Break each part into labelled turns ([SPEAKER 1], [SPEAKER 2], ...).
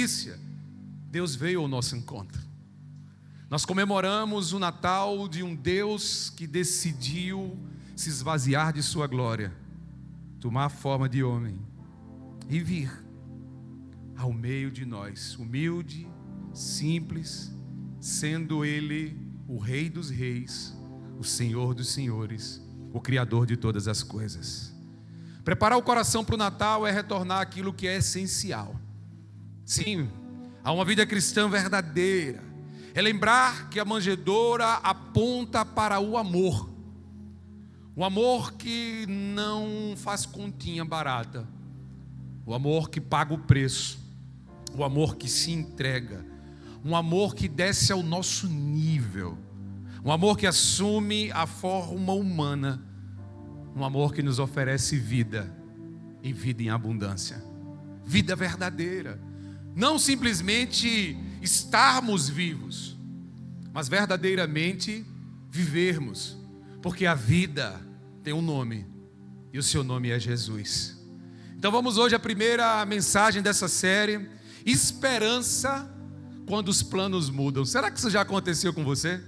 [SPEAKER 1] notícia: Deus veio ao nosso encontro. Nós comemoramos o Natal de um Deus que decidiu se esvaziar de sua glória, tomar a forma de homem e vir ao meio de nós, humilde, simples, sendo Ele o Rei dos Reis, o Senhor dos Senhores, o Criador de todas as coisas. Preparar o coração para o Natal é retornar aquilo que é essencial. Sim, a uma vida cristã verdadeira é lembrar que a manjedoura aponta para o amor. O amor que não faz continha barata. O amor que paga o preço. O amor que se entrega. Um amor que desce ao nosso nível. Um amor que assume a forma humana. Um amor que nos oferece vida, e vida em abundância. Vida verdadeira. Não simplesmente estarmos vivos, mas verdadeiramente vivermos. Porque a vida tem um nome, e o seu nome é Jesus. Então vamos hoje à primeira mensagem dessa série: esperança quando os planos mudam. Será que isso já aconteceu com você?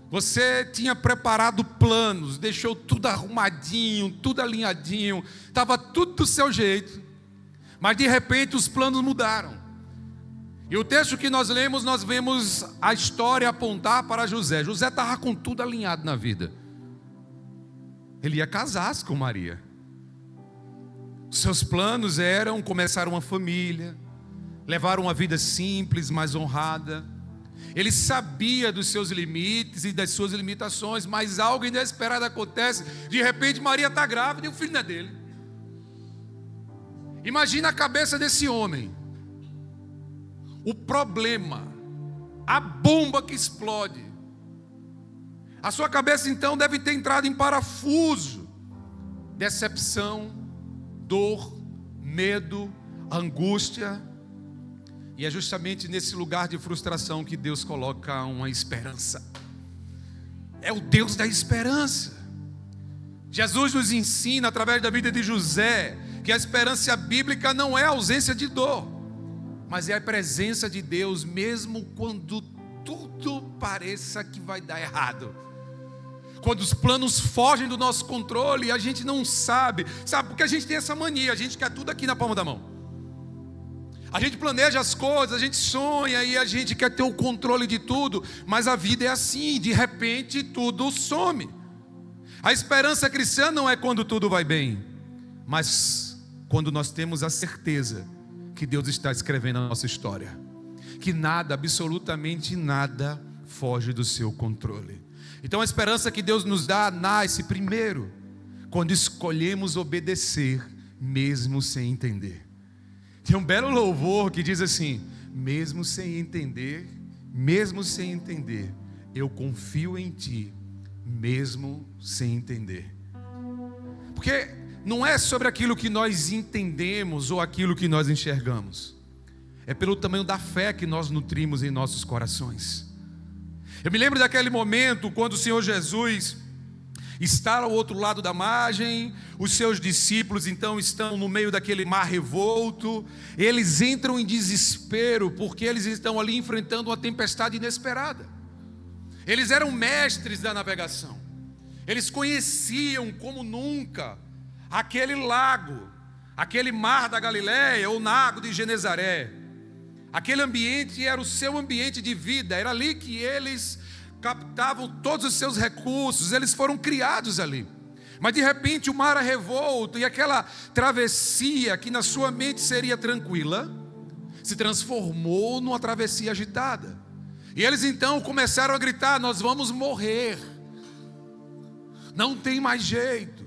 [SPEAKER 1] Você tinha preparado planos, deixou tudo arrumadinho, tudo alinhadinho, estava tudo do seu jeito, mas de repente os planos mudaram. E o texto que nós lemos, nós vemos a história apontar para José. José estava com tudo alinhado na vida. Ele ia casar-se com Maria. Seus planos eram começar uma família, levar uma vida simples, mas honrada. Ele sabia dos seus limites e das suas limitações, mas algo inesperado acontece. De repente Maria está grávida e o filho não é dele. Imagina a cabeça desse homem. O problema, a bomba que explode. A sua cabeça então deve ter entrado em parafuso. Decepção, dor, medo, angústia. E é justamente nesse lugar de frustração que Deus coloca uma esperança. É o Deus da esperança. Jesus nos ensina através da vida de José que a esperança bíblica não é a ausência de dor, mas é a presença de Deus mesmo quando tudo pareça que vai dar errado. Quando os planos fogem do nosso controle e a gente não sabe, porque a gente tem essa mania, a gente quer tudo aqui na palma da mão. A gente planeja as coisas, a gente sonha e a gente quer ter o controle de tudo, mas a vida é assim, de repente tudo some. A esperança cristã não é quando tudo vai bem, mas quando nós temos a certeza que Deus está escrevendo a nossa história, que nada, absolutamente nada, foge do seu controle. Então a esperança que Deus nos dá nasce primeiro quando escolhemos obedecer, mesmo sem entender. Tem um belo louvor que diz assim: mesmo sem entender, eu confio em ti, mesmo sem entender. Porque não é sobre aquilo que nós entendemos ou aquilo que nós enxergamos, é pelo tamanho da fé que nós nutrimos em nossos corações. Eu me lembro daquele momento quando o Senhor Jesus está ao outro lado da margem, os seus discípulos então estão no meio daquele mar revolto, eles entram em desespero, porque eles estão ali enfrentando uma tempestade inesperada. Eles eram mestres da navegação, eles conheciam como nunca aquele lago, aquele mar da Galileia, ou lago de Genezaré. Aquele ambiente era o seu ambiente de vida, era ali que eles captavam todos os seus recursos, eles foram criados ali. Mas de repente o mar é revolto e aquela travessia que na sua mente seria tranquila, se transformou numa travessia agitada. E eles então começaram a gritar: nós vamos morrer, não tem mais jeito.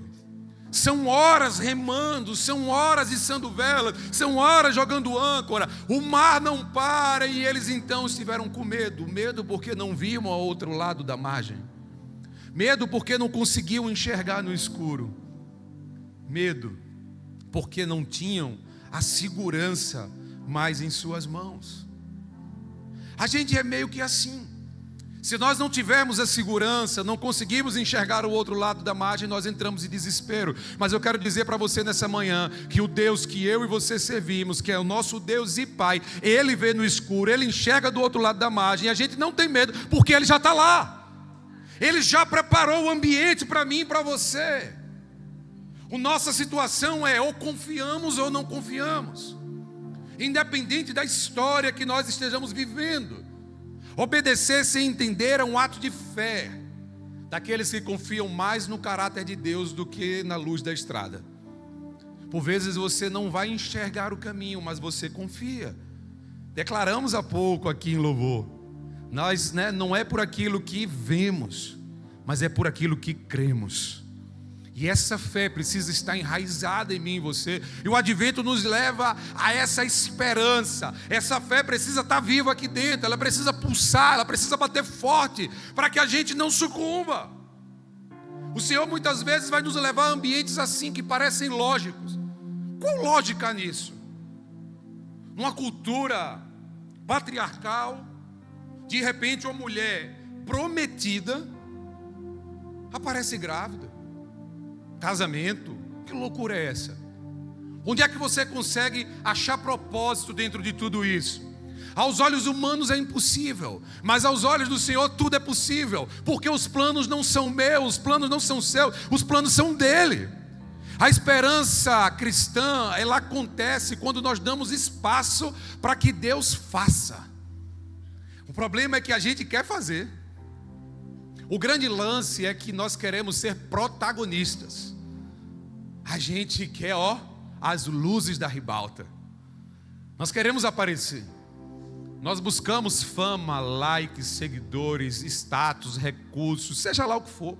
[SPEAKER 1] São horas remando, são horas içando vela, são horas jogando âncora, o mar não para. E eles então estiveram com medo. Medo porque não viam ao outro lado da margem, medo porque não conseguiam enxergar no escuro, medo porque não tinham a segurança mais em suas mãos. A gente é meio que assim. Se nós não tivermos a segurança, não conseguimos enxergar o outro lado da margem, nós entramos em desespero. Mas eu quero dizer para você nessa manhã, que o Deus que eu e você servimos, que é o nosso Deus e Pai, Ele vê no escuro, Ele enxerga do outro lado da margem, e a gente não tem medo, porque Ele já está lá. Ele já preparou o ambiente para mim e para você. A nossa situação é ou confiamos ou não confiamos, independente da história que nós estejamos vivendo. Obedecer sem entender é um ato de fé daqueles que confiam mais no caráter de Deus do que na luz da estrada. Por vezes você não vai enxergar o caminho, mas você confia. Declaramos há pouco aqui em louvor, nós não é por aquilo que vemos, mas é por aquilo que cremos. E essa fé precisa estar enraizada em mim e em você. E o advento nos leva a essa esperança. Essa fé precisa estar viva aqui dentro. Ela precisa pulsar, ela precisa bater forte, para que a gente não sucumba. O Senhor muitas vezes vai nos levar a ambientes assim, que parecem lógicos. Qual lógica nisso? Numa cultura patriarcal, de repente uma mulher prometida aparece grávida. Casamento, que loucura é essa? Onde é que você consegue achar propósito dentro de tudo isso? Aos olhos humanos é impossível, mas aos olhos do Senhor tudo é possível, porque os planos não são meus, os planos não são seus, os planos são dele. A esperança cristã, ela acontece quando nós damos espaço para que Deus faça. O problema é que a gente quer fazer. O grande lance é que nós queremos ser protagonistas. A gente quer, as luzes da ribalta. Nós queremos aparecer. Nós buscamos fama, likes, seguidores, status, recursos, seja lá o que for.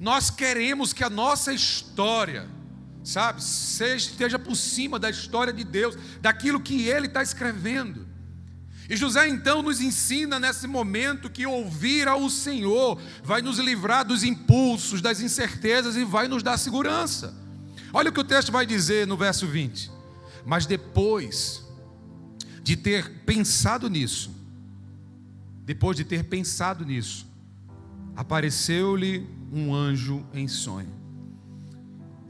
[SPEAKER 1] Nós queremos que a nossa história, esteja por cima da história de Deus, daquilo que Ele está escrevendo. E José então nos ensina nesse momento que ouvir ao Senhor vai nos livrar dos impulsos, das incertezas e vai nos dar segurança. Olha o que o texto vai dizer no verso 20. Mas depois de ter pensado nisso, apareceu-lhe um anjo em sonho.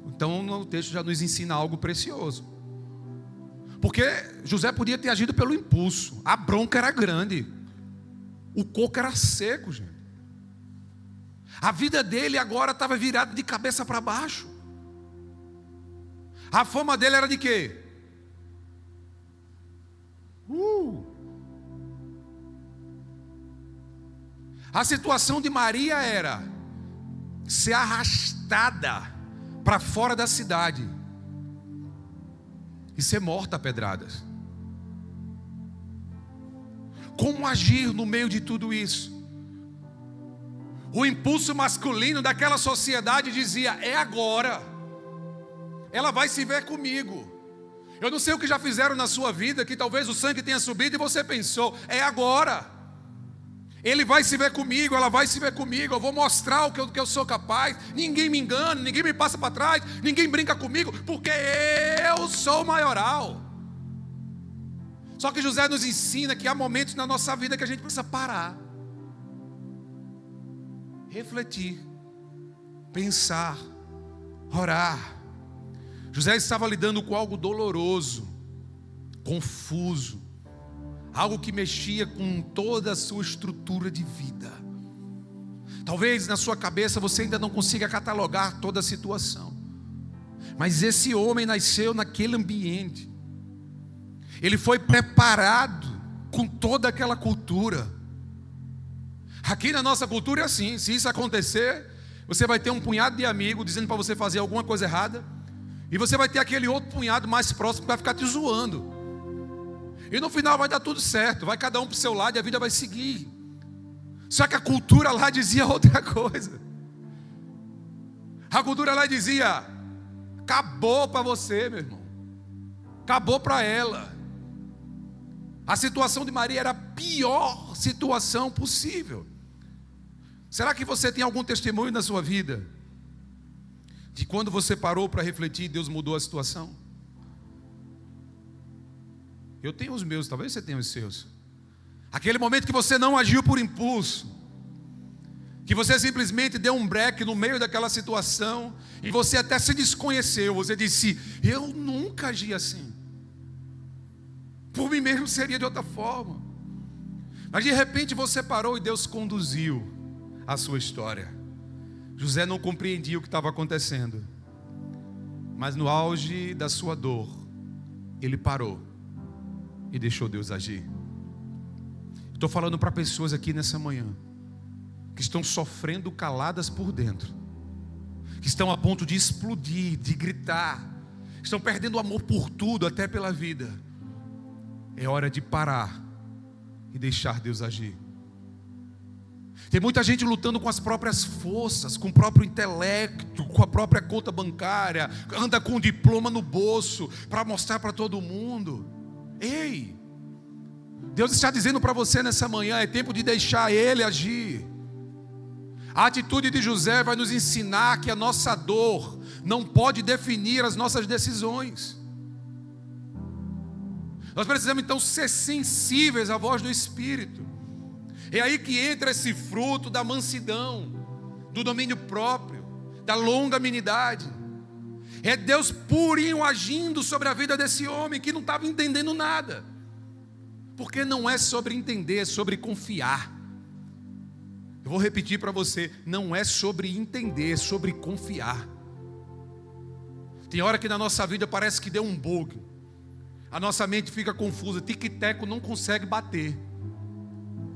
[SPEAKER 1] Então o texto já nos ensina algo precioso. Porque José podia ter agido pelo impulso. A bronca era grande. O coco era seco, gente. A vida dele agora estava virada de cabeça para baixo. A fama dele era de quê? A situação de Maria era ser arrastada para fora da cidade e ser morta a pedradas. Como agir no meio de tudo isso? O impulso masculino daquela sociedade dizia: é agora, ela vai se ver comigo. Eu não sei o que já fizeram na sua vida, que talvez o sangue tenha subido e você pensou: é agora, ele vai se ver comigo, ela vai se ver comigo, eu vou mostrar o que eu sou capaz. Ninguém me engana, ninguém me passa para trás, ninguém brinca comigo, porque eu sou o maioral. Só que José nos ensina que há momentos na nossa vida que a gente precisa parar, refletir, pensar, orar. José estava lidando com algo doloroso, confuso, algo que mexia com toda a sua estrutura de vida. Talvez na sua cabeça você ainda não consiga catalogar toda a situação, mas esse homem nasceu naquele ambiente. Ele foi preparado com toda aquela cultura. Aqui na nossa cultura é assim: se isso acontecer, você vai ter um punhado de amigos dizendo para você fazer alguma coisa errada, e você vai ter aquele outro punhado mais próximo que vai ficar te zoando. E no final vai dar tudo certo, vai cada um para o seu lado e a vida vai seguir. Só que a cultura lá dizia outra coisa. A cultura lá dizia: acabou para você, meu irmão, acabou para ela. A situação de Maria era a pior situação possível. Será que você tem algum testemunho na sua vida de quando você parou para refletir e Deus mudou a situação? Eu tenho os meus, talvez você tenha os seus. Aquele momento que você não agiu por impulso, que você simplesmente deu um break no meio daquela situação e você até se desconheceu. Você disse: eu nunca agi assim. Por mim mesmo seria de outra forma. Mas de repente você parou e Deus conduziu a sua história. José não compreendia o que estava acontecendo, mas no auge da sua dor, ele parou e deixou Deus agir. Estou falando para pessoas aqui nessa manhã que estão sofrendo caladas por dentro, que estão a ponto de explodir, de gritar, estão perdendo o amor por tudo, até pela vida. É hora de parar e deixar Deus agir. Tem muita gente lutando com as próprias forças, com o próprio intelecto, com a própria conta bancária, anda com um diploma no bolso para mostrar para todo mundo. Ei, Deus está dizendo para você nessa manhã: é tempo de deixar Ele agir. A atitude de José vai nos ensinar que a nossa dor não pode definir as nossas decisões. Nós precisamos então ser sensíveis à voz do Espírito. É aí que entra esse fruto da mansidão, do domínio próprio, da longanimidade. É Deus purinho agindo sobre a vida desse homem que não estava entendendo nada. Porque não é sobre entender, é sobre confiar. Eu vou repetir para você: não é sobre entender, é sobre confiar. Tem hora que na nossa vida parece que deu um bug, a nossa mente fica confusa, tic-teco não consegue bater,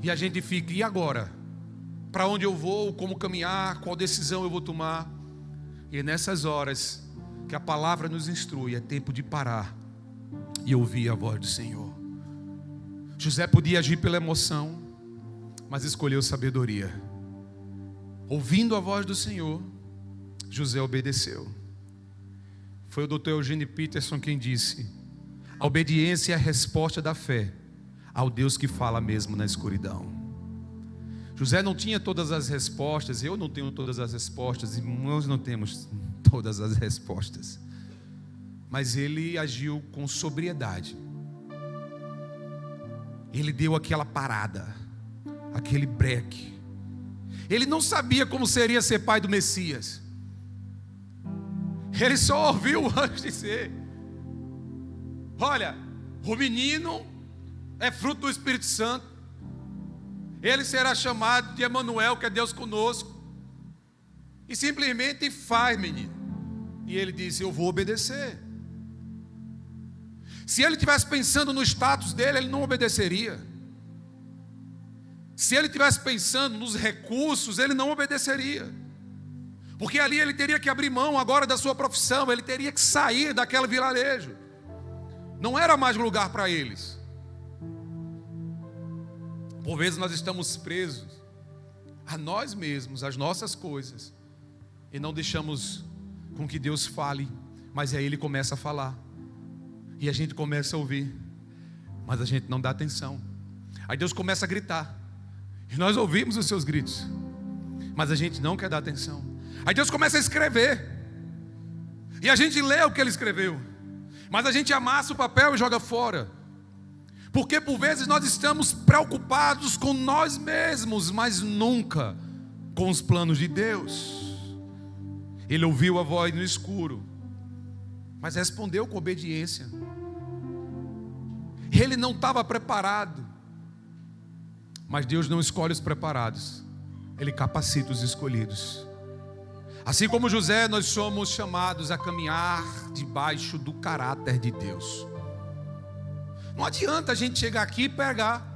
[SPEAKER 1] e a gente fica: e agora? Para onde eu vou? Como caminhar? Qual decisão eu vou tomar? E é nessas horas que a palavra nos instrui: é tempo de parar e ouvir a voz do Senhor. José podia agir pela emoção, mas escolheu sabedoria. Ouvindo a voz do Senhor, José obedeceu. Foi o Dr. Eugene Peterson quem disse: a obediência é a resposta da fé ao Deus que fala mesmo na escuridão. José não tinha todas as respostas, eu não tenho todas as respostas, e nós não temos todas as respostas, mas ele agiu com sobriedade. Ele deu aquela parada, aquele break. Ele não sabia como seria ser pai do Messias. Ele só ouviu o anjo dizer: olha, o menino é fruto do Espírito Santo, ele será chamado de Emanuel, que é Deus conosco. E simplesmente faz, menino. E ele disse: eu vou obedecer. Se ele estivesse pensando no status dele, ele não obedeceria. Se ele estivesse pensando nos recursos, ele não obedeceria. Porque ali ele teria que abrir mão agora da sua profissão, ele teria que sair daquele vilarejo. Não era mais lugar para eles. Por vezes nós estamos presos a nós mesmos, às nossas coisas, e não deixamos com que Deus fale, mas aí Ele começa a falar. E a gente começa a ouvir, mas a gente não dá atenção. Aí Deus começa a gritar, e nós ouvimos os seus gritos, mas a gente não quer dar atenção. Aí Deus começa a escrever, e a gente lê o que Ele escreveu, mas a gente amassa o papel e joga fora. Porque por vezes nós estamos preocupados com nós mesmos, mas nunca com os planos de Deus. Ele ouviu a voz no escuro, mas respondeu com obediência. Ele não estava preparado, mas Deus não escolhe os preparados, Ele capacita os escolhidos. Assim como José, nós somos chamados a caminhar debaixo do caráter de Deus. Não adianta a gente chegar aqui e pegar.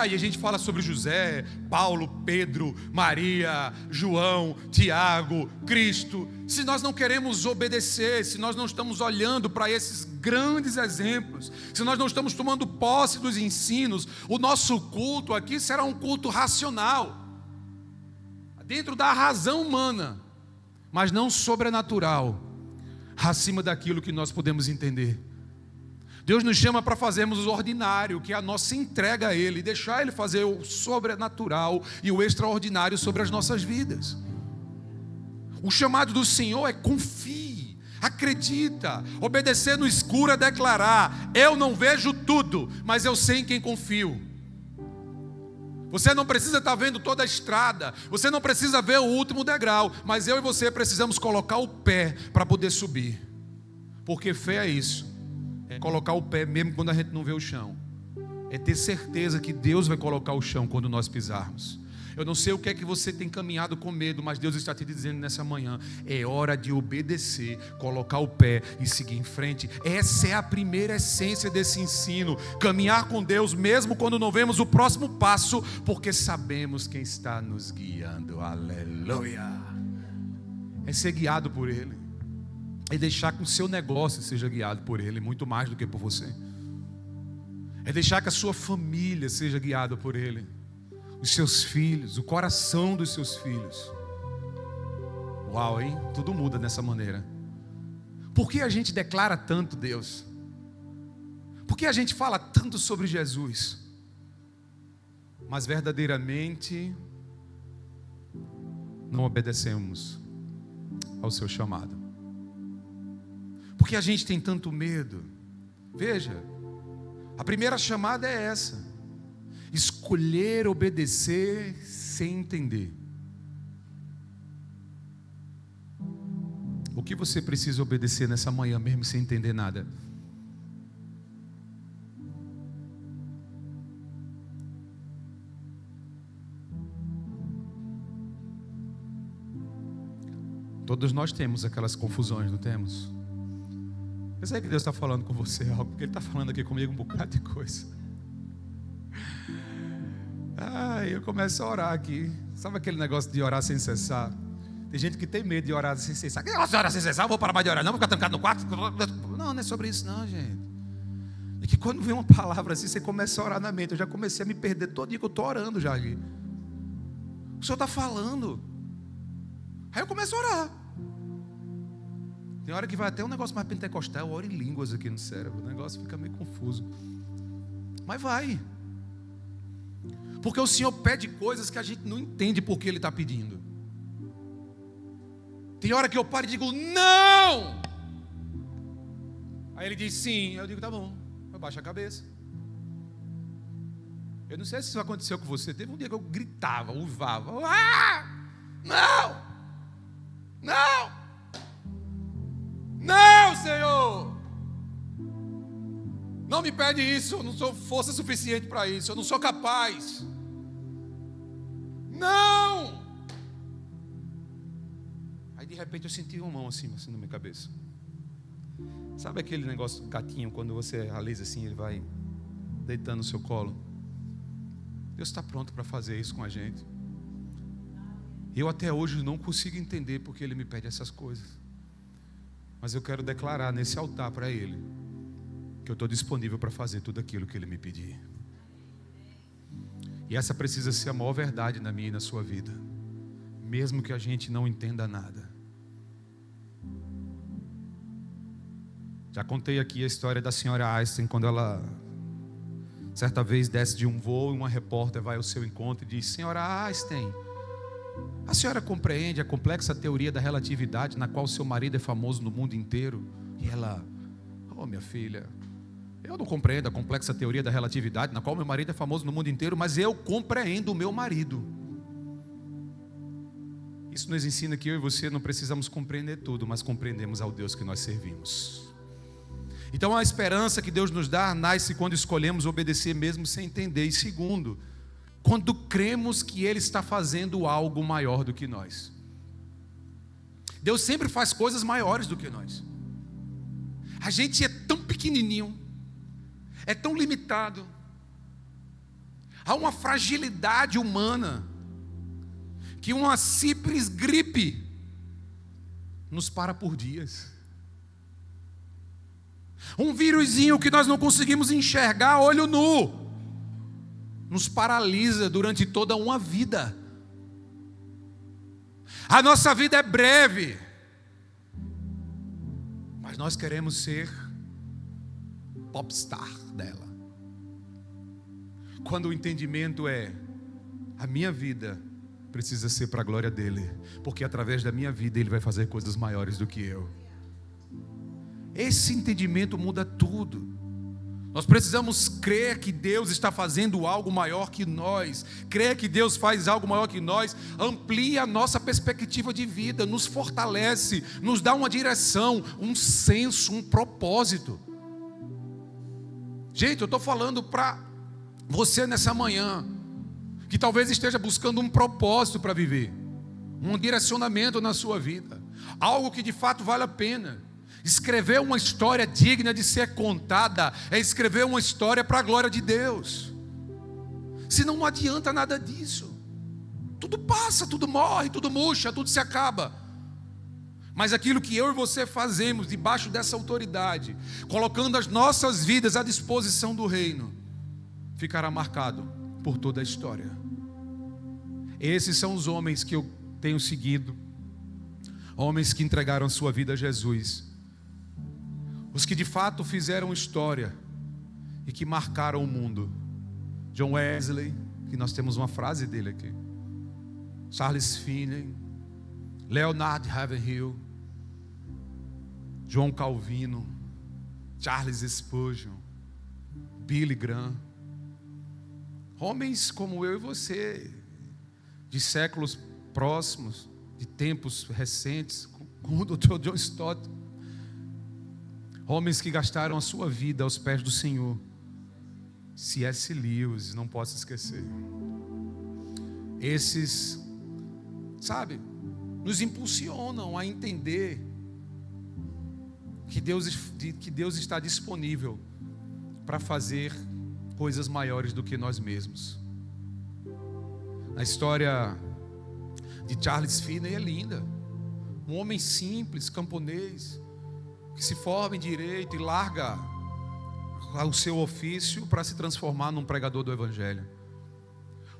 [SPEAKER 1] E a gente fala sobre José, Paulo, Pedro, Maria, João, Tiago, Cristo. Se nós não queremos obedecer, se nós não estamos olhando para esses grandes exemplos, se nós não estamos tomando posse dos ensinos, o nosso culto aqui será um culto racional, dentro da razão humana, mas não sobrenatural, acima daquilo que nós podemos entender. Deus nos chama para fazermos o ordinário, que é a nossa entrega a Ele, deixar Ele fazer o sobrenatural e o extraordinário sobre as nossas vidas. O chamado do Senhor é confie, acredita. Obedecer no escuro é declarar: eu não vejo tudo, mas eu sei em quem confio. Você não precisa estar vendo toda a estrada, você não precisa ver o último degrau, mas eu e você precisamos colocar o pé para poder subir. Porque fé é isso, é colocar o pé mesmo quando a gente não vê o chão. É ter certeza que Deus vai colocar o chão quando nós pisarmos. Eu não sei o que é que você tem caminhado com medo, mas Deus está te dizendo nessa manhã: é hora de obedecer, colocar o pé e seguir em frente. Essa é a primeira essência desse ensino: caminhar com Deus mesmo quando não vemos o próximo passo, porque sabemos quem está nos guiando. Aleluia! É ser guiado por Ele, é deixar que o seu negócio seja guiado por Ele, muito mais do que por você. É deixar que a sua família seja guiada por Ele, os seus filhos, o coração dos seus filhos. Uau, hein? Tudo muda dessa maneira. Por que a gente declara tanto Deus? Por que a gente fala tanto sobre Jesus? Mas verdadeiramente não obedecemos ao seu chamado. Por que a gente tem tanto medo? Veja, a primeira chamada é essa: escolher obedecer sem entender. O que você precisa obedecer nessa manhã mesmo sem entender nada? Todos nós temos aquelas confusões, não temos? Eu sei que Deus está falando com você algo, porque Ele está falando aqui comigo um bocado de coisa. Eu começo a orar aqui. Sabe aquele negócio de orar sem cessar? Tem gente que tem medo de orar sem cessar. Que negócio de orar sem cessar? Eu vou parar mais de orar, não vou ficar trancado no quarto. Não, não é sobre isso não, gente. É que quando vem uma palavra assim, você começa a orar na mente. Eu já comecei a me perder todo dia que eu estou orando já aqui. O Senhor está falando. Aí eu começo a orar. Tem hora que vai até um negócio mais pentecostal. Eu oro em línguas aqui no cérebro. O negócio fica meio confuso. Mas vai. Porque o Senhor pede coisas que a gente não entende porque Ele está pedindo. Tem hora que eu paro e digo, não! Aí Ele diz sim, eu digo, tá bom. Eu baixo a cabeça. Eu não sei se isso aconteceu com você. Teve um dia que eu gritava, uivava. Não! Não! Não, Senhor! Não me pede isso, eu não sou força suficiente para isso, eu não sou capaz. Não! Aí de repente eu senti uma mão assim na minha cabeça. Sabe aquele negócio do gatinho, quando você alisa assim, ele vai deitando no seu colo? Deus está pronto para fazer isso com a gente. Eu até hoje não consigo entender porque Ele me pede essas coisas. Mas eu quero declarar nesse altar para Ele que eu estou disponível para fazer tudo aquilo que Ele me pedir. E essa precisa ser a maior verdade na minha e na sua vida, mesmo que a gente não entenda nada. Já contei aqui a história da senhora Einstein, quando ela certa vez desce de um voo e uma repórter vai ao seu encontro e diz: senhora Einstein, a senhora compreende a complexa teoria da relatividade na qual seu marido é famoso no mundo inteiro? E ela: oh, minha filha, eu não compreendo a complexa teoria da relatividade na qual meu marido é famoso no mundo inteiro, mas eu compreendo o meu marido. Isso nos ensina que eu e você não precisamos compreender tudo, mas compreendemos ao Deus que nós servimos. Então a esperança que Deus nos dá nasce quando escolhemos obedecer mesmo sem entender. E segundo, quando cremos que Ele está fazendo algo maior do que nós. Deus sempre faz coisas maiores do que nós. A gente é tão pequenininho, é tão limitado, há uma fragilidade humana, que uma simples gripe nos para por dias. Um vírusinho que nós não conseguimos enxergar a olho nu nos paralisa durante toda uma vida. A nossa vida é breve, mas nós queremos ser popstar dela. Quando o entendimento é: a minha vida precisa ser para a glória dele, porque através da minha vida Ele vai fazer coisas maiores do que eu. Esse entendimento muda tudo. Nós precisamos crer que Deus está fazendo algo maior que nós. Crer que Deus faz algo maior que nós amplia a nossa perspectiva de vida, nos fortalece, nos dá uma direção, um senso, um propósito. Gente, eu estou falando para você nessa manhã, que talvez esteja buscando um propósito para viver, um direcionamento na sua vida, algo que de fato vale a pena. Escrever uma história digna de ser contada é escrever uma história para a glória de Deus. Senão não adianta nada disso. Tudo passa, tudo morre, tudo murcha, tudo se acaba. Mas aquilo que eu e você fazemos debaixo dessa autoridade, colocando as nossas vidas à disposição do reino, ficará marcado por toda a história. Esses são os homens que eu tenho seguido, homens que entregaram sua vida a Jesus, os que de fato fizeram história e que marcaram o mundo. John Wesley, que nós temos uma frase dele aqui, Charles Finney, Leonard Ravenhill, João Calvino, Charles Spurgeon, Billy Graham, homens como eu e você, de séculos próximos, de tempos recentes, como o Dr. John Stott, homens que gastaram a sua vida aos pés do Senhor. C.S. Lewis, não posso esquecer. Esses, sabe, nos impulsionam a entender que Deus está disponível para fazer coisas maiores do que nós mesmos. A história de Charles Finney é linda. Um homem simples, camponês, que se forma em direito e larga o seu ofício para se transformar num pregador do Evangelho.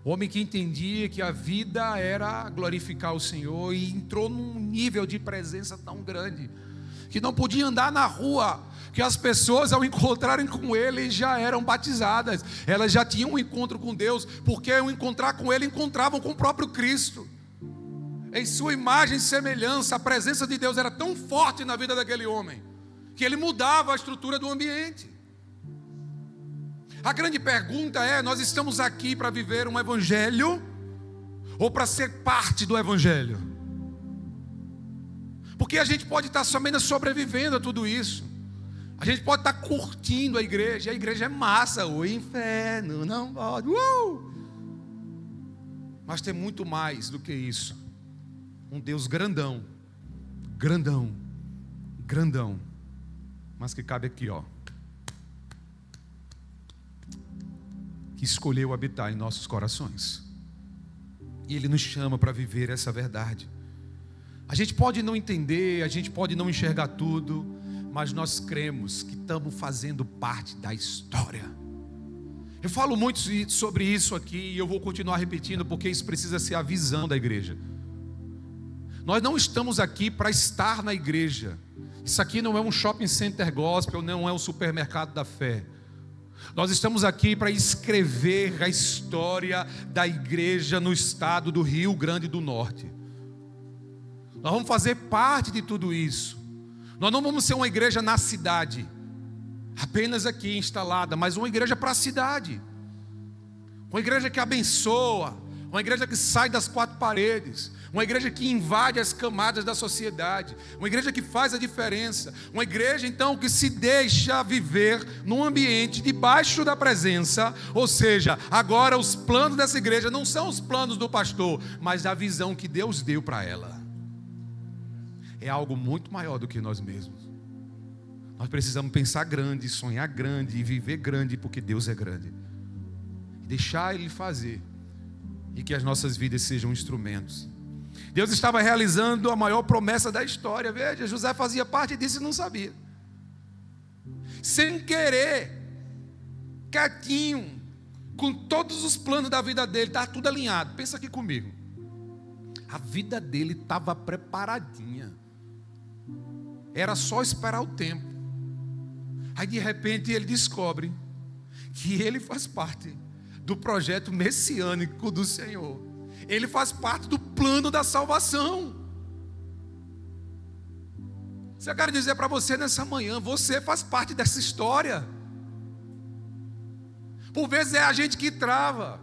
[SPEAKER 1] O homem que entendia que a vida era glorificar o Senhor e entrou num nível de presença tão grande que não podia andar na rua, que as pessoas ao encontrarem com ele já eram batizadas, elas já tinham um encontro com Deus, porque ao encontrar com ele encontravam com o próprio Cristo. Em sua imagem e semelhança, a presença de Deus era tão forte na vida daquele homem que ele mudava a estrutura do ambiente. A grande pergunta é: nós estamos aqui para viver um evangelho ou para ser parte do evangelho? Porque a gente pode estar somente sobrevivendo a tudo isso. A gente pode estar curtindo a igreja é massa, o inferno não pode. Mas tem muito mais do que isso. Um Deus grandão, grandão, grandão, mas que cabe aqui, ó, que escolheu habitar em nossos corações. E Ele nos chama para viver essa verdade. A gente pode não entender, a gente pode não enxergar tudo, mas nós cremos que estamos fazendo parte da história. Eu falo muito sobre isso aqui e eu vou continuar repetindo, porque isso precisa ser a visão da igreja. Nós não estamos aqui para estar na igreja. Isso aqui não é um shopping center gospel, não é um supermercado da fé. Nós estamos aqui para escrever a história da igreja no estado do Rio Grande do Norte. Nós vamos fazer parte de tudo isso. Nós não vamos ser uma igreja na cidade, apenas aqui instalada, mas uma igreja para a cidade. Uma igreja que abençoa, uma igreja que sai das quatro paredes, uma igreja que invade as camadas da sociedade, uma igreja que faz a diferença, uma igreja então que se deixa viver num ambiente debaixo da presença. Ou seja, agora os planos dessa igreja não são os planos do pastor, mas a visão que Deus deu para ela. É algo muito maior do que nós mesmos. Nós precisamos pensar grande, sonhar grande e viver grande, porque Deus é grande. Deixar Ele fazer e que as nossas vidas sejam instrumentos. Deus estava realizando a maior promessa da história. Veja, José fazia parte disso e não sabia. Sem querer, quietinho, com todos os planos da vida dele, estava tudo alinhado. Pensa aqui comigo. A vida dele estava preparadinha. Era só esperar o tempo. Aí de repente ele descobre que ele faz parte do projeto messiânico do Senhor. Ele faz parte do plano da salvação. Eu quero dizer para você nessa manhã: você faz parte dessa história. Por vezes é a gente que trava,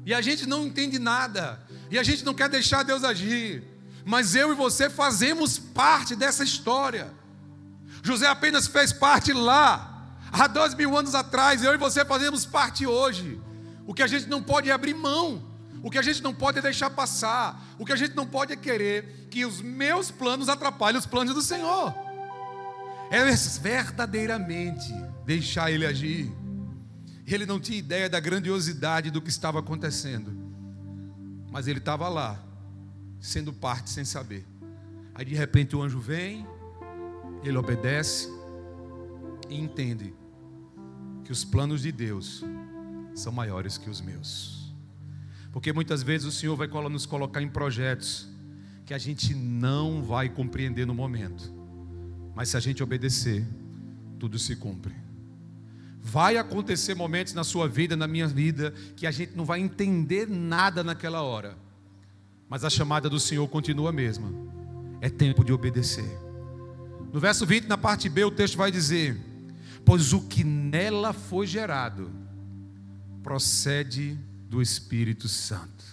[SPEAKER 1] e a gente não entende nada, e a gente não quer deixar Deus agir. Mas eu e você fazemos parte dessa história. José apenas fez parte lá, há 2000 anos atrás. Eu e você fazemos parte hoje. O que a gente não pode é abrir mão, o que a gente não pode é deixar passar, o que a gente não pode é querer que os meus planos atrapalhem os planos do Senhor. É verdadeiramente deixar Ele agir. Ele não tinha ideia da grandiosidade do que estava acontecendo, mas ele estava lá, sendo parte sem saber. Aí de repente o anjo vem, ele obedece e entende que os planos de Deus são maiores que os meus. Porque muitas vezes o Senhor vai nos colocar em projetos que a gente não vai compreender no momento, mas se a gente obedecer, tudo se cumpre. Vai acontecer momentos na sua vida, na minha vida, que a gente não vai entender nada naquela hora, mas a chamada do Senhor continua a mesma. É tempo de obedecer. No verso 20, na parte B, o texto vai dizer: pois o que nela foi gerado procede do Espírito Santo.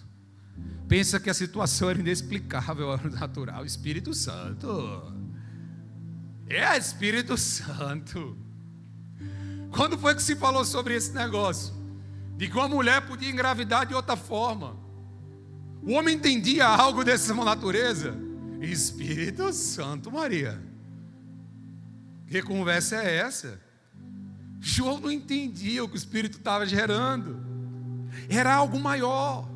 [SPEAKER 1] Pensa que a situação era inexplicável, era natural. Espírito Santo, é Espírito Santo. Quando foi que se falou sobre esse negócio? De que uma mulher podia engravidar de outra forma. O homem entendia algo dessa natureza? Espírito Santo, Maria. Que conversa é essa? João não entendia o que o Espírito estava gerando. Era algo maior.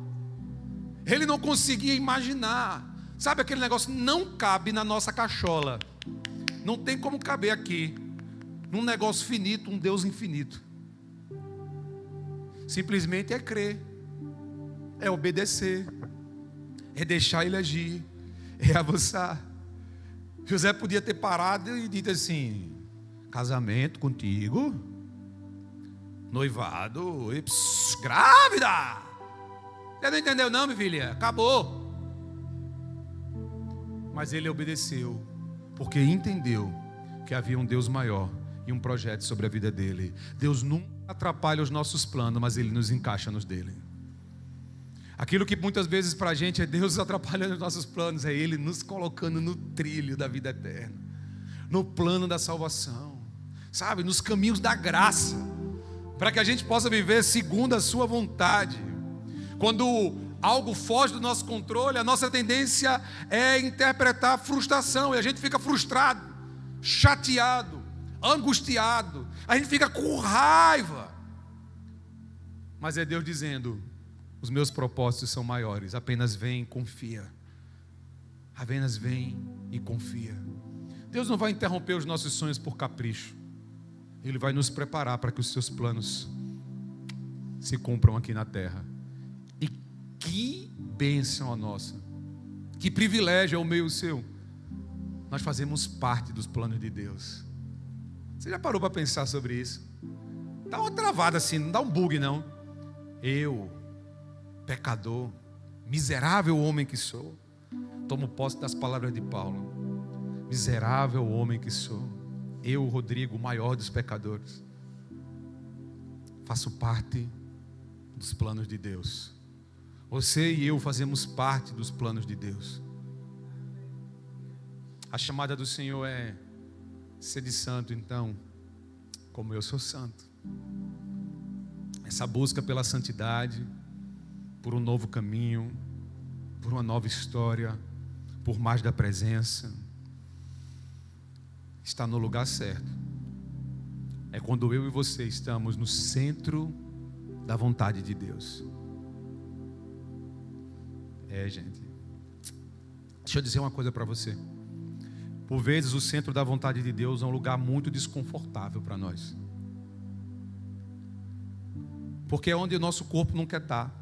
[SPEAKER 1] Ele não conseguia imaginar. Sabe aquele negócio? Não cabe na nossa cachola. Não tem como caber aqui. Num negócio finito, um Deus infinito. Simplesmente é crer, é obedecer, é deixar Ele agir, é avançar. José podia ter parado e dito assim: casamento contigo, noivado, e grávida. Você não entendeu não, minha filha? Acabou. Mas ele obedeceu, porque entendeu que havia um Deus maior e um projeto sobre a vida dele. Deus nunca atrapalha os nossos planos, mas Ele nos encaixa nos dele. Aquilo que muitas vezes para a gente é Deus atrapalhando os nossos planos, é Ele nos colocando no trilho da vida eterna, no plano da salvação, sabe, nos caminhos da graça, para que a gente possa viver segundo a sua vontade. Quando algo foge do nosso controle, a nossa tendência é interpretar a frustração, e a gente fica frustrado, chateado, angustiado, a gente fica com raiva. Mas é Deus dizendo: os meus propósitos são maiores, apenas vem e confia. Apenas vem e confia. Deus não vai interromper os nossos sonhos por capricho. Ele vai nos preparar para que os seus planos se cumpram aqui na terra. E que bênção a nossa, que privilégio é o meu e o seu. Nós fazemos parte dos planos de Deus. Você já parou para pensar sobre isso? Dá uma travada assim, não dá um bug não. Eu, pecador, miserável homem que sou, tomo posse das palavras de Paulo. Miserável homem que sou, eu, Rodrigo, o maior dos pecadores, faço parte dos planos de Deus. Você e eu fazemos parte dos planos de Deus. A chamada do Senhor é: sede santo, então, como eu sou santo. Essa busca pela santidade, por um novo caminho, por uma nova história, por mais da presença, está no lugar certo. É quando eu e você estamos no centro da vontade de Deus. Gente, deixa eu dizer uma coisa para você. Por vezes o centro da vontade de Deus é um lugar muito desconfortável para nós, porque é onde o nosso corpo não quer estar.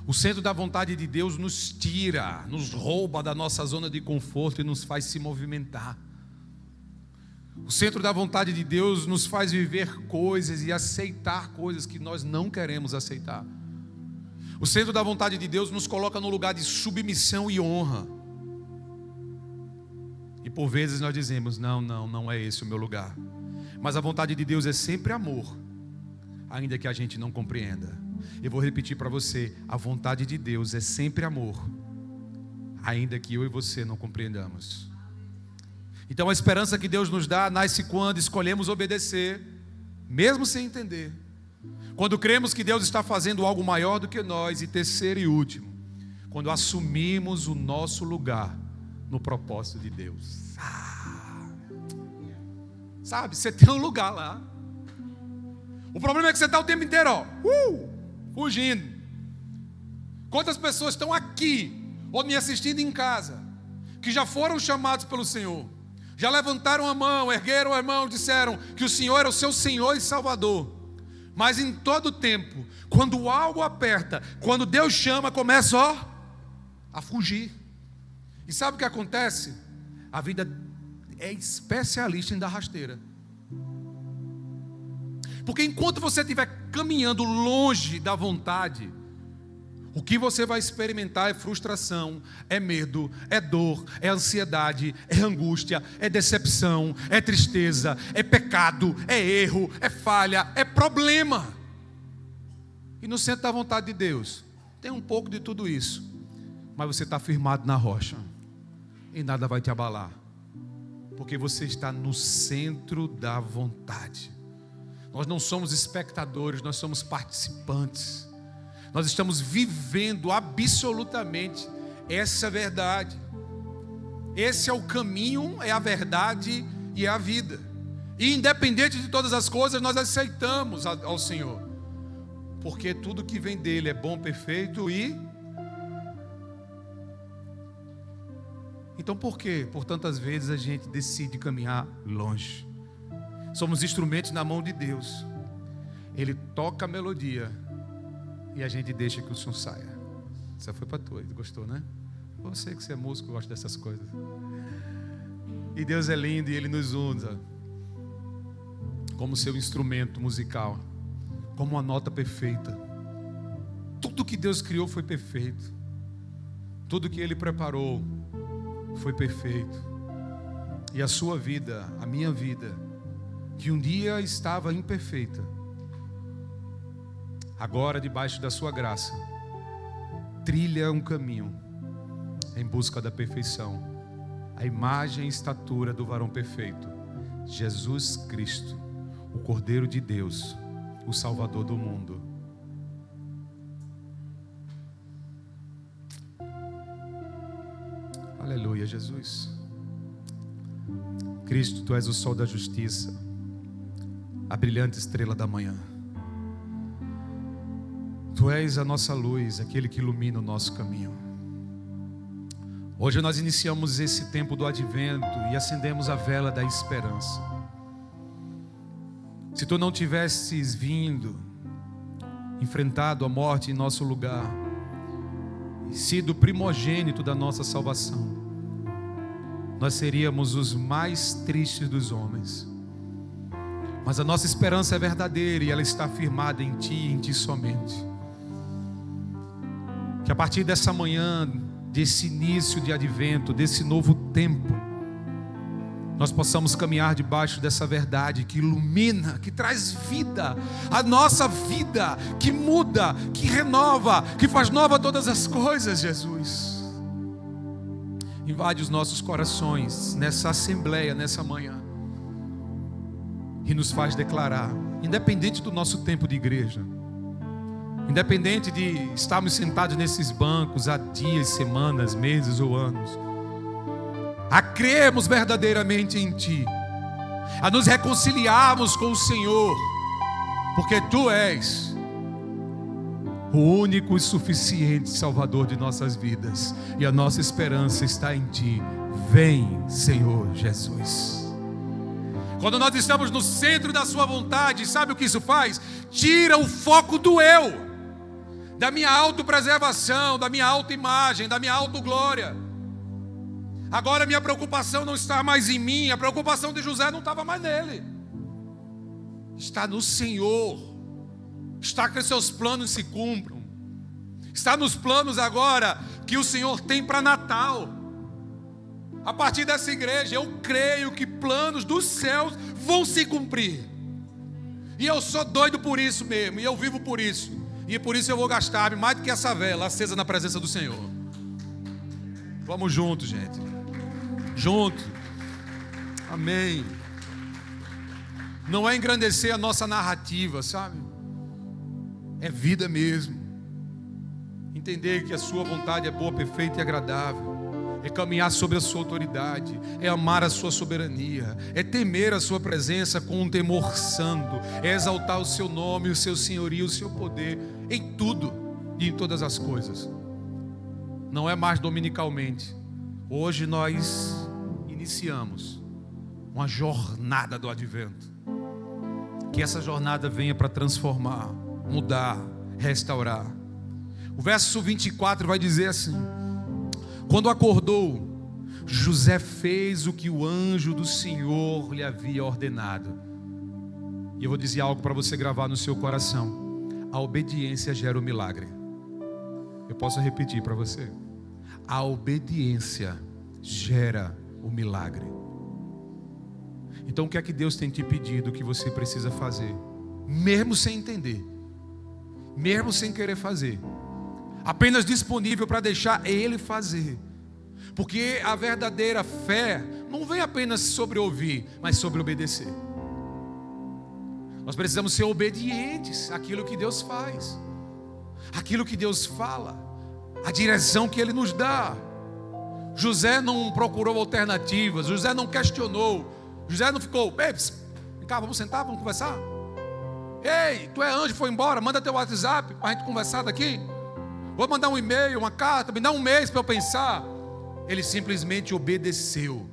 [SPEAKER 1] O centro da vontade de Deus nos tira, nos rouba da nossa zona de conforto e nos faz se movimentar. O centro da vontade de Deus nos faz viver coisas e aceitar coisas que nós não queremos aceitar. O centro da vontade de Deus nos coloca no lugar de submissão e honra. E por vezes nós dizemos: não é esse o meu lugar. Mas a vontade de Deus é sempre amor, ainda que a gente não compreenda. Eu vou repetir para você: a vontade de Deus é sempre amor, ainda que eu e você não compreendamos. Então a esperança que Deus nos dá nasce quando escolhemos obedecer, mesmo sem entender. Quando cremos que Deus está fazendo algo maior do que nós. E terceiro e último, quando assumimos o nosso lugar no propósito de Deus. Sabe, você tem um lugar lá. O problema é que você está o tempo inteiro, fugindo. Quantas pessoas estão aqui, ou me assistindo em casa, que já foram chamados pelo Senhor, já levantaram a mão, ergueram a mão, disseram que o Senhor era o seu Senhor e Salvador, mas em todo tempo, quando algo aperta, quando Deus chama, começa a fugir. E sabe o que acontece? A vida é especialista em dar rasteira. Porque enquanto você estiver caminhando longe da vontade, o que você vai experimentar é frustração, é medo, é dor, é ansiedade, é angústia, é decepção, é tristeza, é pecado, é erro, é falha, é problema. E no centro da vontade de Deus tem um pouco de tudo isso, mas você está firmado na rocha e nada vai te abalar, porque você está no centro da vontade. Nós não somos espectadores, nós somos participantes. Nós estamos vivendo absolutamente essa verdade. Esse é o caminho, é a verdade e é a vida. E independente de todas as coisas, nós aceitamos ao Senhor, porque tudo que vem dele é bom, perfeito e... Então por que por tantas vezes a gente decide caminhar longe? Somos instrumentos na mão de Deus. Ele toca a melodia e a gente deixa que o som saia. Isso foi para tu, gostou, né? Você que é músico, gosta dessas coisas. E Deus é lindo e Ele nos usa como seu instrumento musical, como uma nota perfeita. Tudo que Deus criou foi perfeito. Tudo que Ele preparou foi perfeito. E a sua vida, a minha vida, que um dia estava imperfeita, agora debaixo da sua graça, trilha um caminho em busca da perfeição, a imagem e estatura do varão perfeito, Jesus Cristo, o Cordeiro de Deus, o Salvador do mundo. Aleluia, Jesus. Cristo, Tu és o sol da justiça, a brilhante estrela da manhã. Tu és a nossa luz, aquele que ilumina o nosso caminho. Hoje nós iniciamos esse tempo do advento e acendemos a vela da esperança. Se Tu não tivesses vindo, enfrentado a morte em nosso lugar, e sido primogênito da nossa salvação, nós seríamos os mais tristes dos homens. Mas a nossa esperança é verdadeira e ela está firmada em Ti e em Ti somente. Que a partir dessa manhã, desse início de advento, desse novo tempo, nós possamos caminhar debaixo dessa verdade que ilumina, que traz vida, a nossa vida, que muda, que renova, que faz nova todas as coisas, Jesus. Invade os nossos corações nessa assembleia, nessa manhã, e nos faz declarar, independente do nosso tempo de igreja, independente de estarmos sentados nesses bancos há dias, semanas, meses ou anos, a crermos verdadeiramente em Ti, a nos reconciliarmos com o Senhor, porque Tu és o único e suficiente Salvador de nossas vidas, e a nossa esperança está em Ti. Vem, Senhor Jesus. Quando nós estamos no centro da Sua vontade, sabe o que isso faz? Tira o foco do eu, da minha autopreservação, da minha autoimagem, da minha autoglória. Agora minha preocupação não está mais em mim, a preocupação de José não estava mais nele, está no Senhor. Está que os seus planos se cumpram, está nos planos agora que o Senhor tem para Natal. A partir dessa igreja, eu creio que planos dos céus vão se cumprir. E eu sou doido por isso mesmo, e eu vivo por isso. E por isso eu vou gastar mais do que essa vela acesa na presença do Senhor. Vamos juntos, gente. Juntos. Amém. Não é engrandecer a nossa narrativa, sabe? É vida mesmo. Entender que a sua vontade é boa, perfeita e agradável. É caminhar sobre a sua autoridade, é amar a sua soberania, é temer a sua presença com um temor santo, é exaltar o seu nome, o seu senhorio, o seu poder, em tudo e em todas as coisas. Não é mais dominicalmente. Hoje nós iniciamos uma jornada do advento. Que essa jornada venha para transformar, mudar, restaurar. O verso 24 vai dizer assim: quando acordou, José fez o que o anjo do Senhor lhe havia ordenado. E eu vou dizer algo para você gravar no seu coração: a obediência gera o milagre. Eu posso repetir para você: a obediência gera o milagre. Então o que é que Deus tem te pedido que você precisa fazer? Mesmo sem entender, mesmo sem querer fazer, apenas disponível para deixar Ele fazer. Porque a verdadeira fé não vem apenas sobre ouvir, mas sobre obedecer. Nós precisamos ser obedientes àquilo que Deus faz, àquilo que Deus fala, à direção que Ele nos dá. José não procurou alternativas, José não questionou, José não ficou: vem cá, vamos sentar, vamos conversar. Ei, tu é anjo, foi embora, manda teu WhatsApp para a gente conversar daqui. Vou mandar um e-mail, uma carta, me dá um mês para eu pensar. Ele simplesmente obedeceu.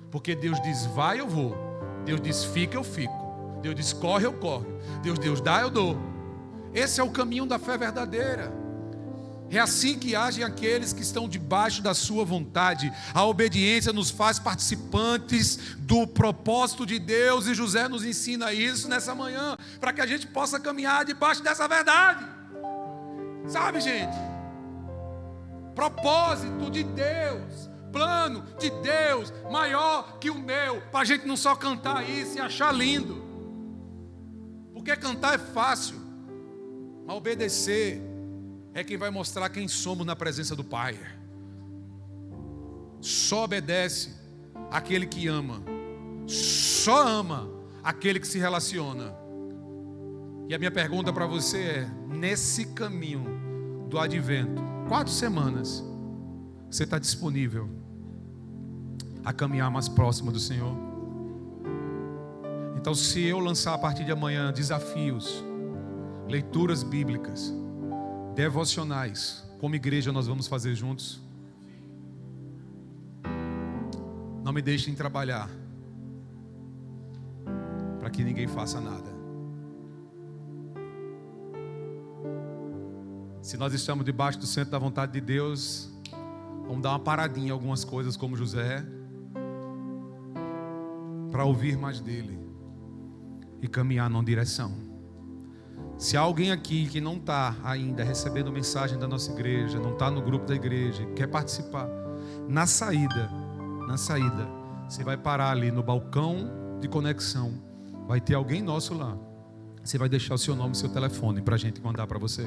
[SPEAKER 1] Porque Deus diz vai, eu vou. Deus diz fica, eu fico. Deus diz corre, eu corro. Deus dá, eu dou. Esse é o caminho da fé verdadeira. É assim que agem aqueles que estão debaixo da sua vontade. A obediência nos faz participantes do propósito de Deus. E José nos ensina isso nessa manhã, para que a gente possa caminhar debaixo dessa verdade. Sabe, gente? Propósito de Deus, plano de Deus maior que o meu, para a gente não só cantar isso e achar lindo, porque cantar é fácil, mas obedecer é quem vai mostrar quem somos na presença do Pai. Só obedece aquele que ama, só ama aquele que se relaciona. E a minha pergunta para você é: nesse caminho do advento, 4 semanas, você está disponível a caminhar mais próximo do Senhor? Então, se eu lançar a partir de amanhã desafios, leituras bíblicas, devocionais, como igreja nós vamos fazer juntos, não me deixem trabalhar para que ninguém faça nada. Se nós estamos debaixo do centro da vontade de Deus, vamos dar uma paradinha em algumas coisas como José, para ouvir mais dele e caminhar numa direção. Se há alguém aqui que não está ainda recebendo mensagem da nossa igreja, não está no grupo da igreja, quer participar, na saída, você vai parar ali no balcão de conexão, vai ter alguém nosso lá, você vai deixar o seu nome e seu telefone para a gente mandar para você.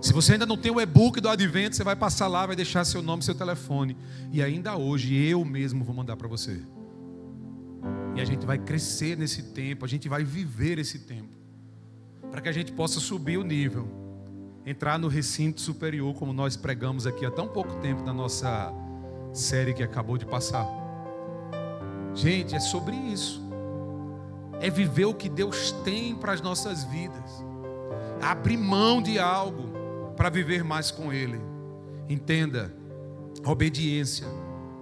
[SPEAKER 1] Se você ainda não tem o e-book do Advento, você vai passar lá, vai deixar seu nome e seu telefone, e ainda hoje eu mesmo vou mandar para você. E a gente vai crescer nesse tempo, a gente vai viver esse tempo, para que a gente possa subir o nível, entrar no recinto superior, como nós pregamos aqui há tão pouco tempo na nossa série que acabou de passar. Gente, é sobre isso. É viver o que Deus tem para as nossas vidas, abrir mão de algo para viver mais com Ele. Entenda, a obediência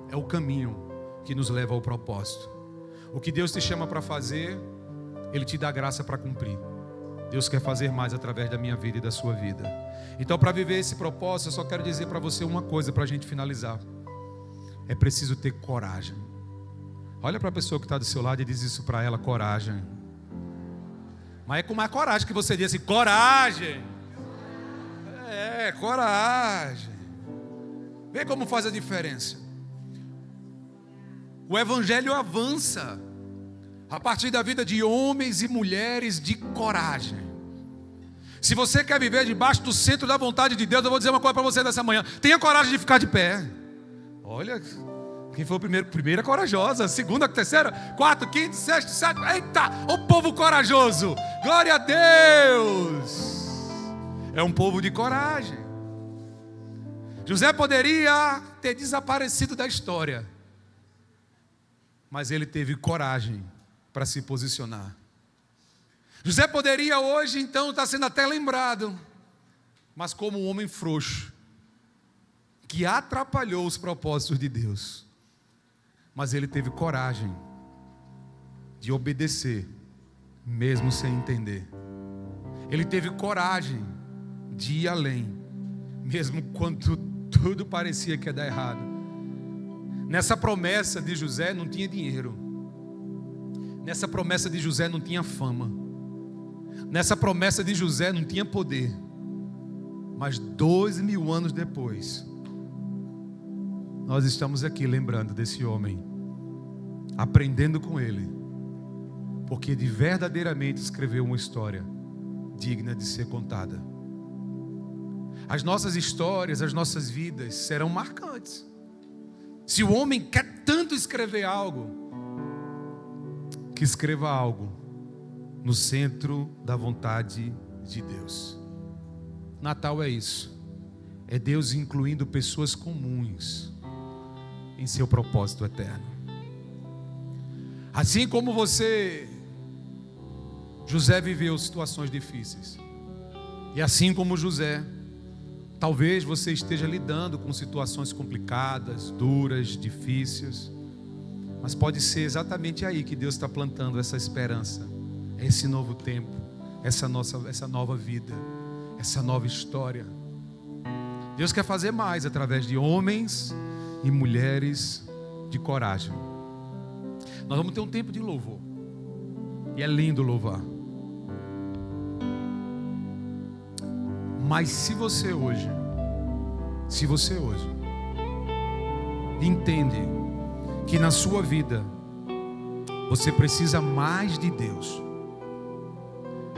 [SPEAKER 1] é o caminho que nos leva ao propósito. O que Deus te chama para fazer, Ele te dá graça para cumprir. Deus quer fazer mais através da minha vida e da sua vida. Então, para viver esse propósito, eu só quero dizer para você uma coisa para a gente finalizar: é preciso ter coragem. Olha para a pessoa que está do seu lado e diz isso para ela: coragem. Mas é com mais coragem que você diz assim: coragem. Coragem. Vê como faz a diferença. O evangelho avança a partir da vida de homens e mulheres de coragem. Se você quer viver debaixo do centro da vontade de Deus, eu vou dizer uma coisa para você nessa manhã: tenha coragem de ficar de pé. Olha, quem foi o primeiro? Primeira corajosa, segunda, terceira, quarta, quinta, sexta, sétima. Eita, o povo corajoso. Glória a Deus. É um povo de coragem. José poderia ter desaparecido da história, mas ele teve coragem para se posicionar. José poderia hoje então estar sendo até lembrado, mas como um homem frouxo, que atrapalhou os propósitos de Deus. Mas ele teve coragem de obedecer, mesmo sem entender. Ele teve coragem de ir além, mesmo quando tudo parecia que ia dar errado. Nessa promessa de José não tinha dinheiro. Nessa promessa de José não tinha fama. Nessa promessa de José não tinha poder. Mas 2000 anos depois, nós estamos aqui lembrando desse homem, aprendendo com ele, porque ele verdadeiramente escreveu uma história digna de ser contada. As nossas histórias, as nossas vidas serão marcantes. Se o homem quer tanto escrever algo, que escreva algo no centro da vontade de Deus. Natal é isso. É Deus incluindo pessoas comuns em seu propósito eterno. Assim como José viveu situações difíceis. E assim como José, talvez você esteja lidando com situações complicadas, duras, difíceis. Mas pode ser exatamente aí que Deus está plantando essa esperança, esse novo tempo, essa nova vida, essa nova história. Deus quer fazer mais através de homens e mulheres de coragem. Nós vamos ter um tempo de louvor. E é lindo louvar. Mas se você hoje entende que na sua vida você precisa mais de Deus,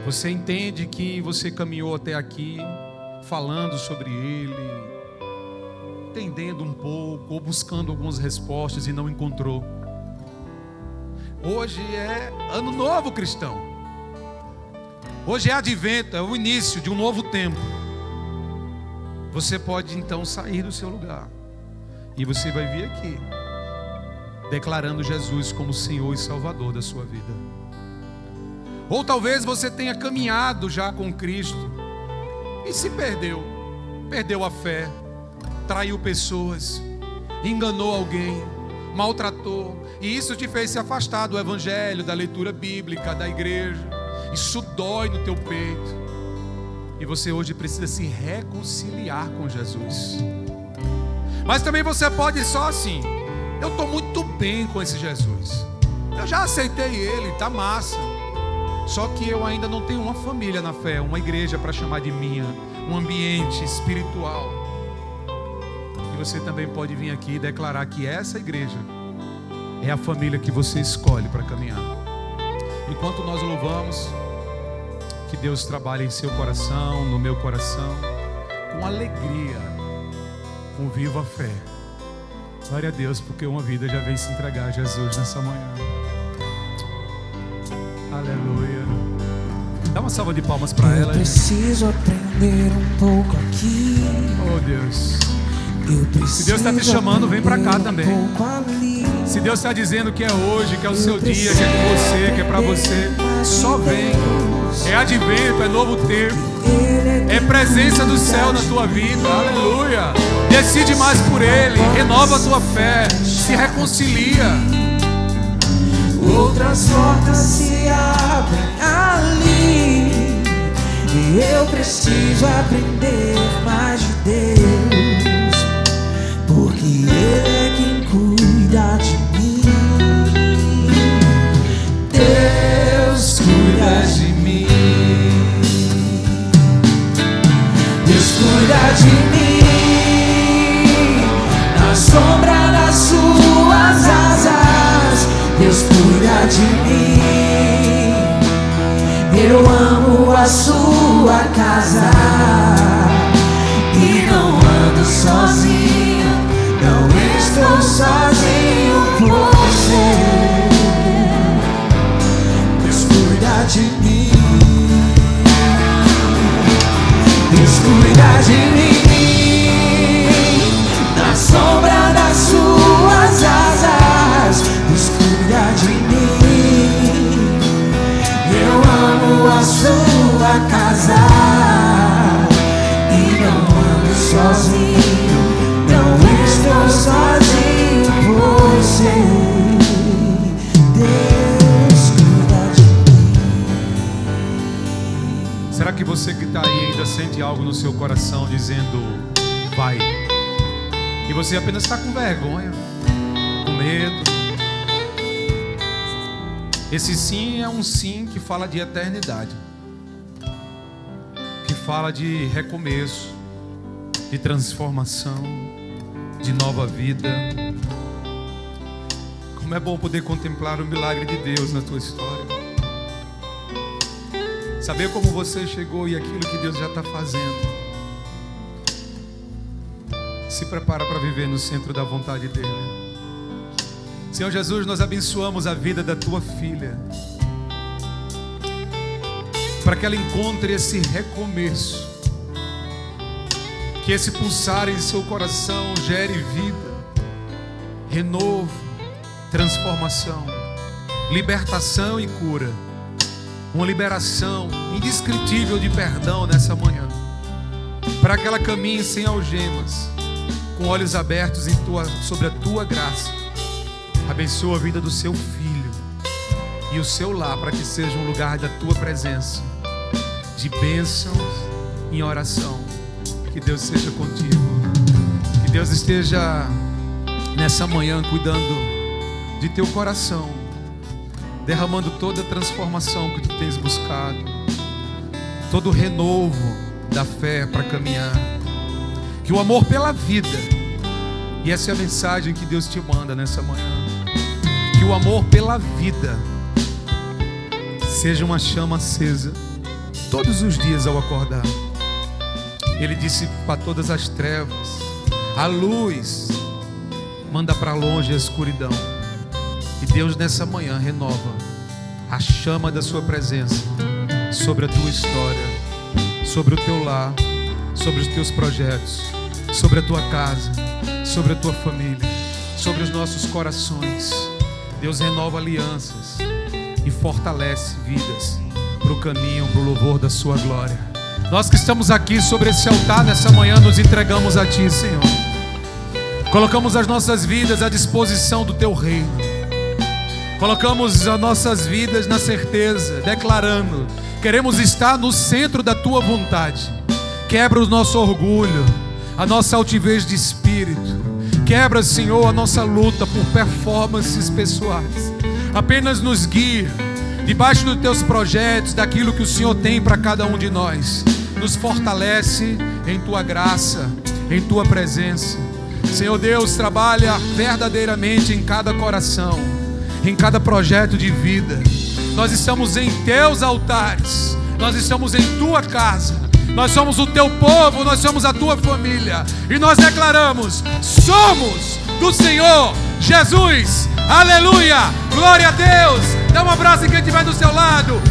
[SPEAKER 1] você entende que você caminhou até aqui falando sobre Ele, entendendo um pouco ou buscando algumas respostas e não encontrou. Hoje é ano novo cristão. Hoje é advento, é o início de um novo tempo. Você pode então sair do seu lugar e você vai vir aqui declarando Jesus como Senhor e Salvador da sua vida. Ou talvez você tenha caminhado já com Cristo e se perdeu a fé, traiu pessoas, enganou alguém, maltratou, e isso te fez se afastar do evangelho, da leitura bíblica, da igreja. Isso dói no teu peito. E você hoje precisa se reconciliar com Jesus. Mas também você pode só assim: eu estou muito bem com esse Jesus, eu já aceitei Ele, tá massa. Só que eu ainda não tenho uma família na fé, uma igreja para chamar de minha, um ambiente espiritual. E você também pode vir aqui e declarar que essa igreja é a família que você escolhe para caminhar. Enquanto nós louvamos, que Deus trabalhe em seu coração, no meu coração, com alegria, com viva fé. Glória a Deus, porque uma vida já veio se entregar a Jesus nessa manhã. Aleluia. Dá uma salva de palmas para ela.
[SPEAKER 2] Eu preciso aprender um pouco aqui.
[SPEAKER 1] Oh Deus. Se Deus está te chamando, vem para cá também. Se Deus está dizendo que é hoje, que é o seu dia, que é com você, que é para você, só vem. É advento, é novo tempo, é presença do céu na tua vida. Aleluia. Decide mais por Ele, renova a tua fé, se reconcilia.
[SPEAKER 2] Outras portas se abrem ali, e eu preciso aprender mais de Deus, porque Ele é quem cuida de mim. Deus cuida de mim. Deus cuida de mim. Na sombra das suas asas de mim. Eu amo a sua casa e não ando sozinho, não estou sozinho por você. Deus cuida de mim, Deus cuida de mim, na sombra das suas asas. Deus cuida de mim, eu amo a sua casa e não ando sozinho, não estou sozinho por você. Deus cuida de mim.
[SPEAKER 1] Será que você que está aí ainda sente algo no seu coração dizendo vai? E você apenas está com vergonha, com medo? Esse sim é um sim que fala de eternidade, que fala de recomeço, de transformação, de nova vida. Como é bom poder contemplar o milagre de Deus na tua história. Saber como você chegou e aquilo que Deus já está fazendo. Se prepara para viver no centro da vontade dEle. Senhor Jesus, nós abençoamos a vida da tua filha, para que ela encontre esse recomeço, que esse pulsar em seu coração gere vida, renovo, transformação, libertação e cura, uma liberação indescritível de perdão nessa manhã, para que ela caminhe sem algemas, com olhos abertos sobre a tua graça. Abençoa a vida do seu filho e o seu lar, para que seja um lugar da tua presença, de bênçãos em oração. Que Deus seja contigo, que Deus esteja nessa manhã cuidando de teu coração, derramando toda a transformação que tu tens buscado, todo o renovo da fé para caminhar, que o amor pela vida, e essa é a mensagem que Deus te manda nessa manhã, que o amor pela vida seja uma chama acesa todos os dias ao acordar. Ele disse para todas as trevas, a luz manda para longe a escuridão. E Deus nessa manhã renova a chama da sua presença sobre a tua história, sobre o teu lar, sobre os teus projetos, sobre a tua casa, sobre a tua família, sobre os nossos corações. Deus renova alianças e fortalece vidas para o caminho, para o louvor da sua glória. Nós que estamos aqui sobre esse altar nessa manhã, nos entregamos a Ti, Senhor. Colocamos as nossas vidas à disposição do Teu reino. Colocamos as nossas vidas na certeza, declarando: queremos estar no centro da Tua vontade. Quebra o nosso orgulho, a nossa altivez de espírito. Quebra, Senhor, a nossa luta por performances pessoais. Apenas nos guia debaixo dos Teus projetos, daquilo que o Senhor tem para cada um de nós. Nos fortalece em Tua graça, em Tua presença. Senhor Deus, trabalha verdadeiramente em cada coração, em cada projeto de vida. Nós estamos em Teus altares, nós estamos em Tua casa. Nós somos o Teu povo, nós somos a Tua família. E nós declaramos: somos do Senhor Jesus. Aleluia, glória a Deus. Dá um abraço em quem estiver do seu lado.